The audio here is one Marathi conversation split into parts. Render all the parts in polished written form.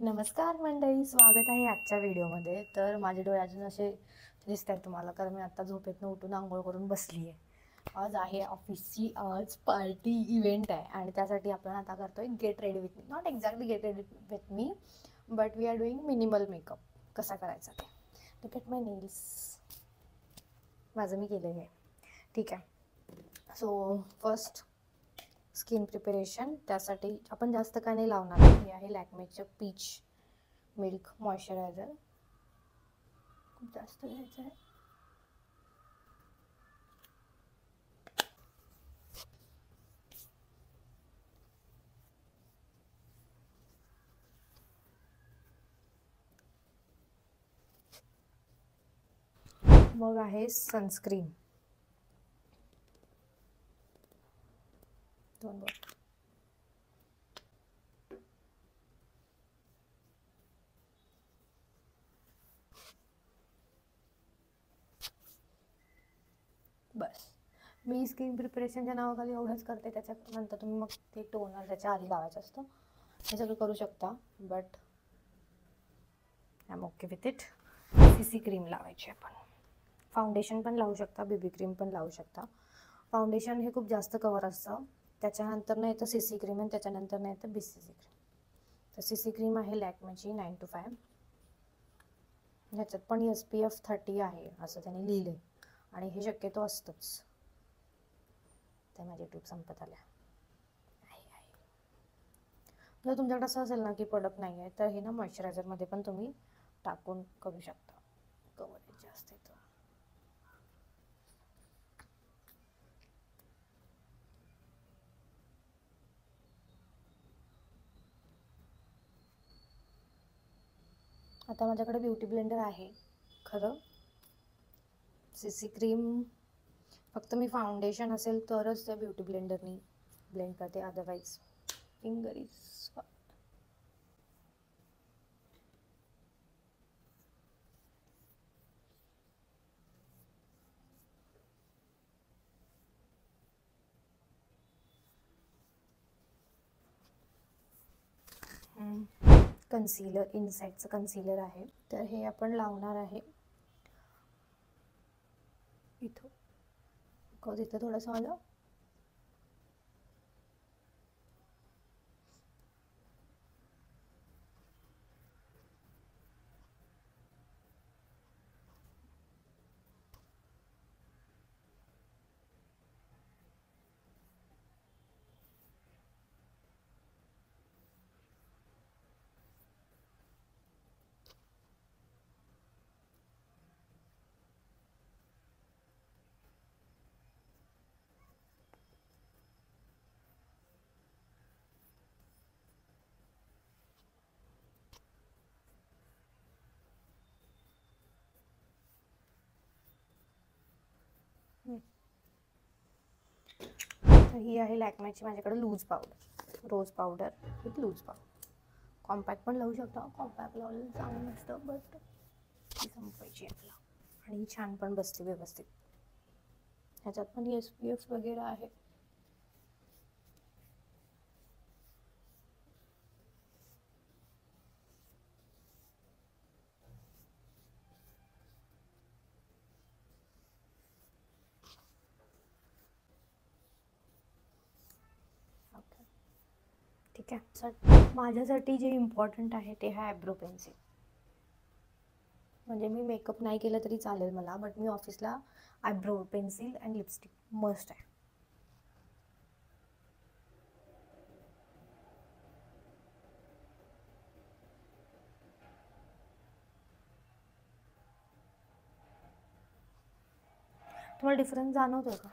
नमस्कार मंडळी, स्वागत आहे आजच्या व्हिडिओमध्ये. तर माझे डोळे अजून असे दिसत आहेत तुम्हाला, कारण मी आता झोपेतनं उठून आंघोळ करून बसली आहे. आज आहे ऑफिसची आज पार्टी इव्हेंट आहे आणि त्यासाठी आपण आता करतोय get ready with me. Not exactly get ready with me, but we are doing minimal makeup. कसा करायचा ते. Look at my nails. माझं मी केलं आहे, ठीक आहे. So first skin preparation. त्यासाठी आपण जास्त काय नाही लावणार. हे आहे लॅक्मेचं पीच मिल्क मॉइश्चरायझर. खूप जास्त घ्यायचं आहे. मग आहे सनस्क्रीन, 2 बॉटल. बस. मी स्किन प्रिपरेशनच्या नावाखाली एवढंच करते. त्याच्यानंतर तुम्ही मग ते टोनर त्याच्या आधी लावायचं असतं. हे सगळं करू शकता, but I am okay with it. CC cream लावायची आपण. फाउंडेशन पण लावू शकता, बेबी क्रीम पण लावू शकता. फाउंडेशन हे खूप जास्त कवर असतं. त्याच्यानंतर नाही तर CC क्रीम आणि त्याच्यानंतर नाही तर BCC क्रीम. तर CC क्रीम आहे लॅक्मेची 9 to 5. ह्याच्यात पण SPF 30 आहे असं त्याने लिहिलं आहे आणि हे शक्यतो असतंच. ते माझे ट्यूब संपत आल्या. जर तुमच्याकडे असं असेल ना की प्रोडक्ट नाही आहे, तर हे ना मॉइश्चरायझरमध्ये पण तुम्ही टाकून करू शकता. कव्हरेज जास्त येतं. आता माझ्याकडे ब्युटी ब्लेंडर आहे खरं. CC क्रीम फक्त मी फाउंडेशन असेल तरच त्या ब्युटी ब्लेंडरनी ब्लेंड करते, otherwise finger is. Concealer, इनसाइडचं concealer आहे. तर हे आपण लावणार आहे इथं. इथं थोडंसं आलं. तर ही आहे लॅक्मेची माझ्याकडे loose powder, rose powder with loose powder. Compact पण लावू शकता. कॉम्पॅक्ट लावलेलं चांगलं नसतं, बट ती संपवायची आपला. आणि ही छान पण बसते व्यवस्थित. ह्याच्यात पण SPF वगैरे आहे. ओके, ठीक आहे. माझ्यासाठी जे इम्पॉर्टंट आहे ते आहे आयब्रो पेन्सिल. म्हणजे मी मेकअप नाही केलं तरी चालेल मला, बट मी ऑफिसला eyebrow pencil and lipstick must आहे. तुम्हाला डिफरन्स जाणवतोय का?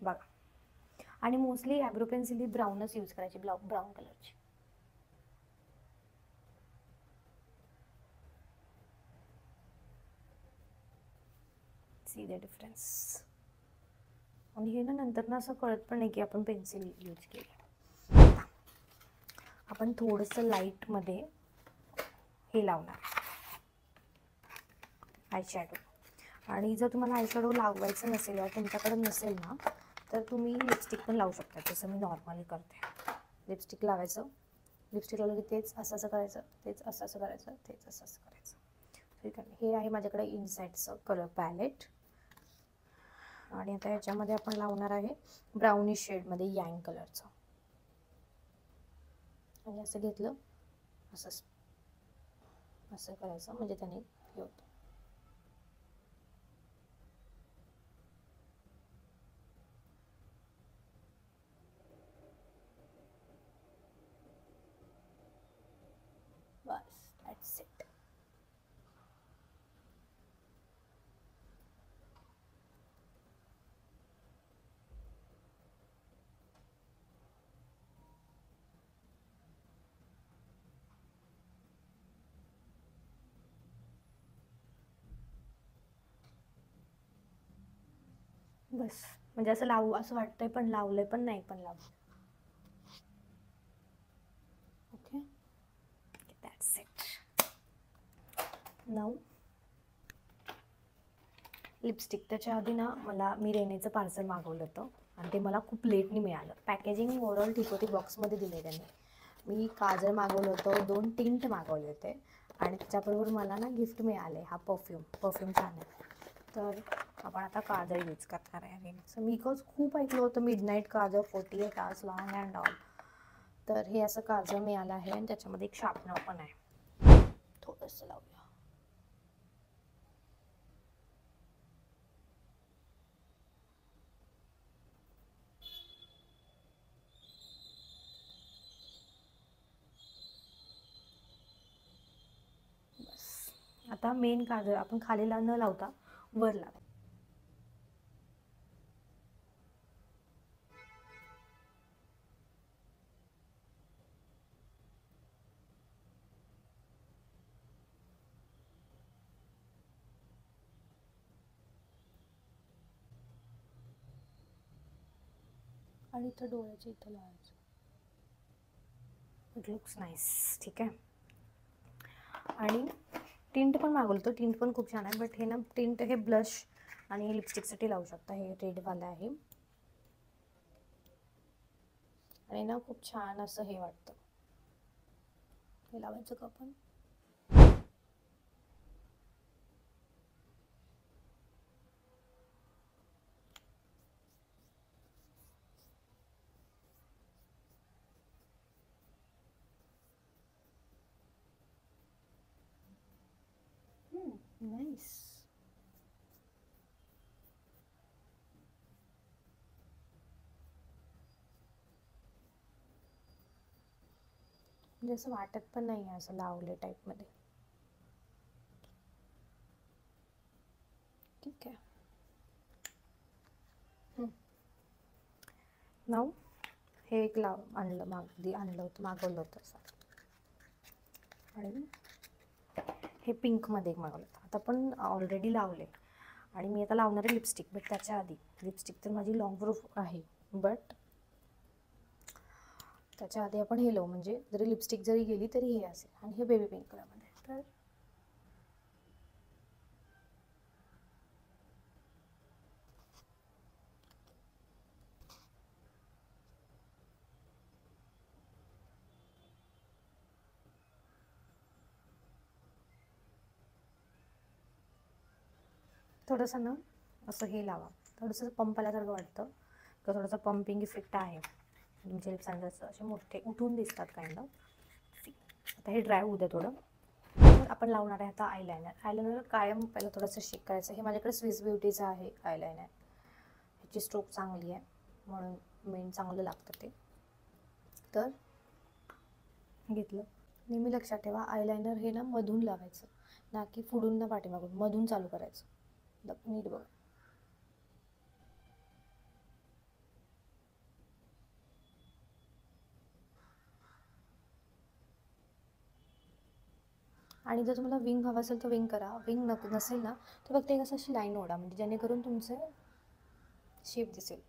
बघा. आणि मोस्टली आयब्रो पेन्सिल ही ब्राऊनच यूज करायची, ब्राऊन कलरची. See the difference. आणि हे ना नंतर ना असं कळत पण नाही की आपण पेन्सिल यूज केली. आपण थोडंसं लाईटमध्ये हे लावणार आय शॅडो. आणि जर तुम्हाला आयशॅडो लावायचं नसेल या तुमच्याकडे नसेल ना, तर तुम्ही लिपस्टिक पण लावू शकता, जसं मी नॉर्मली करते. लिपस्टिक लावायचं, लिपस्टिक लावलं की तेच असं असं करायचं, तेच असं असं करायचं, तेच असं असं करायचं. ठीक आहे. हे आहे माझ्याकडे इनसाइडचं कलर पॅलेट. आणि आता याच्यामध्ये आपण लावणार आहे ब्राउनिश शेडमध्ये यांग कलरचं. आणि असं घेतलं, असं असं करायचं, म्हणजे त्याने हे होतं. बस, दॅट्स इट. बस, म्हणजे असं लावू असं वाटतंय, पण लावलंय पण नाही पण लावलं. Okay, that's it. Now lipstick. त्याच्या आधी ना मी रेनेचं पार्सल मागवलं होतं आणि ते मला खूप लेटनी मिळालं. पॅकेजिंग ओव्हरऑल ठीक होती, बॉक्समध्ये दिले त्यांनी. मी काजळ मागवलं होतं, 2 टिंट मागवले होते आणि त्याच्याबरोबर मला ना गिफ्ट मिळाले हा परफ्यूम छान आहे. तर आपण आता काजळ यूज करणार आहे रेनेचं. मी खूप ऐकलं होतं मिडनाईट काजळ 48 hours लॉंग अँड ऑल. तर हे असं काजळ मिळालं आहे आणि त्याच्यामध्ये एक शार्पनर पण आहे. थोडंसं लावूया. आता मेन काजळ आपण खालीला न लावता वर लावा. आणि इथं डोळ्याच्या इथं लावायचं. It looks nice. ठीक आहे. आणि टिंट पण मागवलं, टिंट पण खूप छान आहे. बट हे ना टिंट हे ब्लश आणि लिपस्टिकसाठी लावू शकता. हे रेडवालं आहे आणि ना खूप छान असं हे वाटतं. हे लावायचं का आपण? नाईस. म्हणजे असं वाटत पण नाही आहे असं लावले टाईपमध्ये. ठीक आहे. नाऊ हे एक मागवलं होतं असं. आणि हे पिंकमध्ये एक मागवलं होतं. आता पण ऑलरेडी लावले आणि मी आता लावणार आहे लिपस्टिक. बट त्याच्या आधी लिपस्टिक तर माझी लॉंग प्रूफ आहे, बट त्याच्या आधी आपण हे लावू, म्हणजे जरी लिपस्टिक जरी गेली तरी हे असेल. आणि हे बेबी पिंक कलरमध्ये. तर थोडंसं ना असं हे लावा, थोडंसं पंप आल्यासारखं वाटतं का, थोडंसं पंपिंग इफेक्ट आहे. तुमचे लिप्स असे मोठे उठून दिसतात काइंड ऑफ. आता हे ड्राय होऊ द्या थोडं. तर आपण लावणार आहे आता आयलायनर कायम पहिलं थोडंसं शेक करायचं. हे माझ्याकडे स्विस ब्युटीचं आहे आयलायनर. ह्याची स्ट्रोक चांगली आहे म्हणून मेन चांगलं लागतं ते. तर घेतलं. नेहमी लक्षात ठेवा, आयलायनर हे ना मधून लावायचं, ना की पुढून ना पाठीमागून, मधून चालू करायचं. नीट बघा. आणि जर तुम्हाला विंग हवं असेल तर विंग करा. विंग नसेल ना तर फक्त एक असं अशी लाईन ओढा, म्हणजे जेणेकरून तुमचे शेप दिसेल.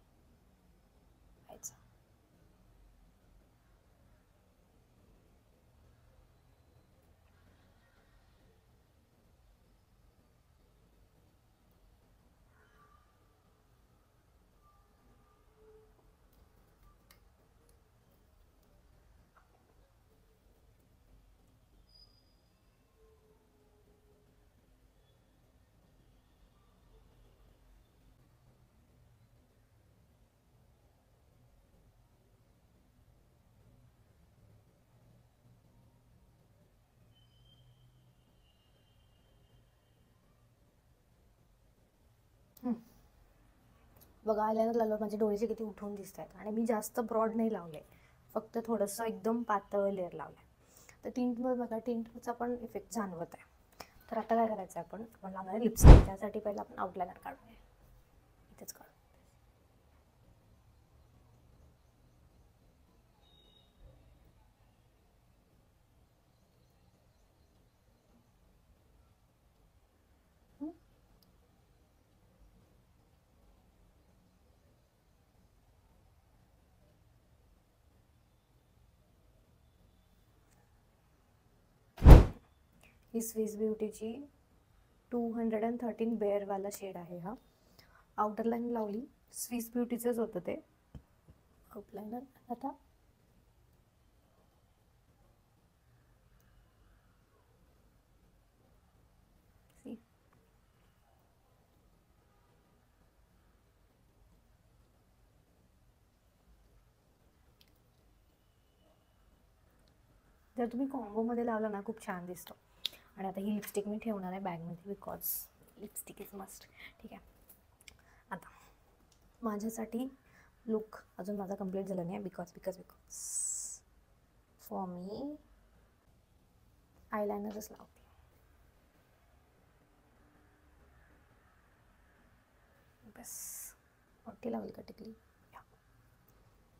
बघा आल्यानंतर लावलं माझे डोळ्याचे किती उठून दिसत आहेत. आणि मी जास्त ब्रॉड नाही लावले, फक्त थोडंसं एकदम पातळ लेअर लावलं आहे. तर टिंटवर बघा, टिंटचा पण इफेक्ट जाणवत आहे. तर आता काय करायचं आहे, आपण लावणार आहे लिपस्टिक. त्यासाठी पहिला आपण आउटलाइनर काढूया. इथेच काढू. ही स्विस ब्युटीची 213 बेअरवाला शेड आहे हा. आउटर लाईन लावली, स्विस ब्युटीचंच होतं ते आउटलाइनर. आता जर तुम्ही कॉम्बोमध्ये लावला ना, खूप छान दिसतो. आणि आता ही लिपस्टिक मी ठेवणार आहे बॅगमध्ये, बिकॉज लिपस्टिक इज मस्ट. ठीक आहे. आता माझ्यासाठी लुक अजून माझा कंप्लीट झाला नाही, बिकॉज फॉर मी आयलायनरच लावते. बस मोठी लावली का टिकली,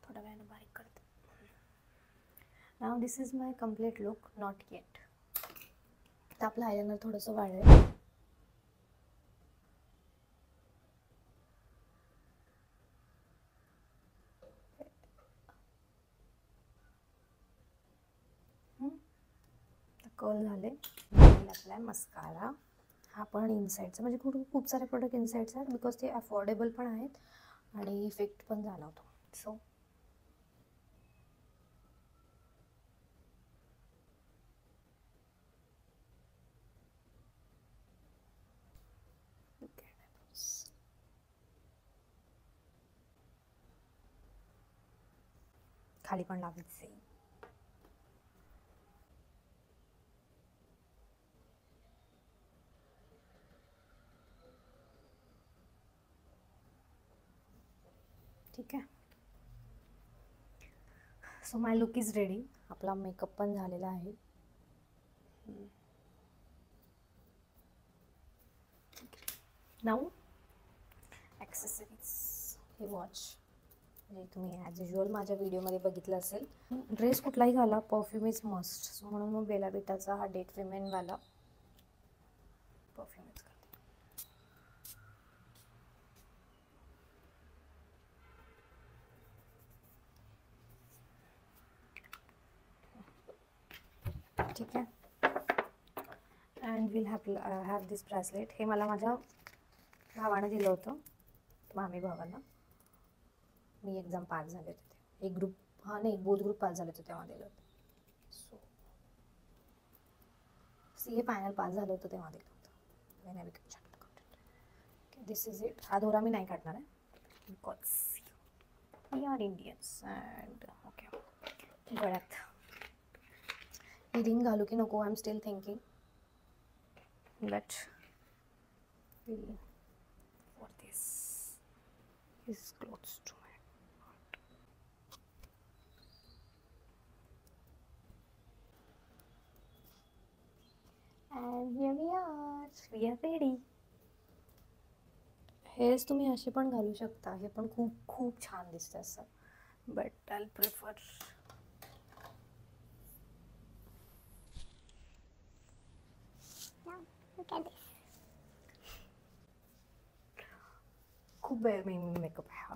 थोड्या वेळानं बारीक करते. Now this is my complete look, not yet. तर आपलं आयलायनर थोडंसं वाढेल. कर्ल झाले. आपला मस्कारा हा पण इनसाईडचा, म्हणजे खूप सारे प्रोडक्ट इनसाईडचे आहेत, बिकॉज ते अफोर्डेबल पण आहेत आणि इफेक्ट पण झाला होता. सो खाली पण लावायचे. ठीक आहे. So my look is ready. आपला मेकअप पण झालेला आहे. Now accessories. हे वॉच, म्हणजे तुम्ही ॲज युजल माझ्या व्हिडिओमध्ये बघितलं असेल. ड्रेस कुठलाही घाला, परफ्यूम इज मस्ट. सो म्हणून मग बेला विटाचा हा डेट विमेनवाला परफ्यूम. ठीक आहे. And will have this bracelet. हे मला माझ्या भावानं दिलं होतं, मामी भावाला. मी एक्झाम पास झाले होते, एक ग्रुप नाही बोथ ग्रुप पास झाले होते तेव्हा दिलं होतं. सो CA फायनल पास झालं होतं तेव्हा दिलं होतं. This is it. हा दोरा मी नाही काढणार आहे, because we are Indians. And okay, गळ्यात ही रिंग घालू की नको, I am still thinking. But for this is close to my heart. And here we are ready. हेच तुम्ही असे पण घालू शकता, हे पण खूप छान दिसतं असं, बट आय प्रिफर खूप वेळ मी मेकअप आहे हा.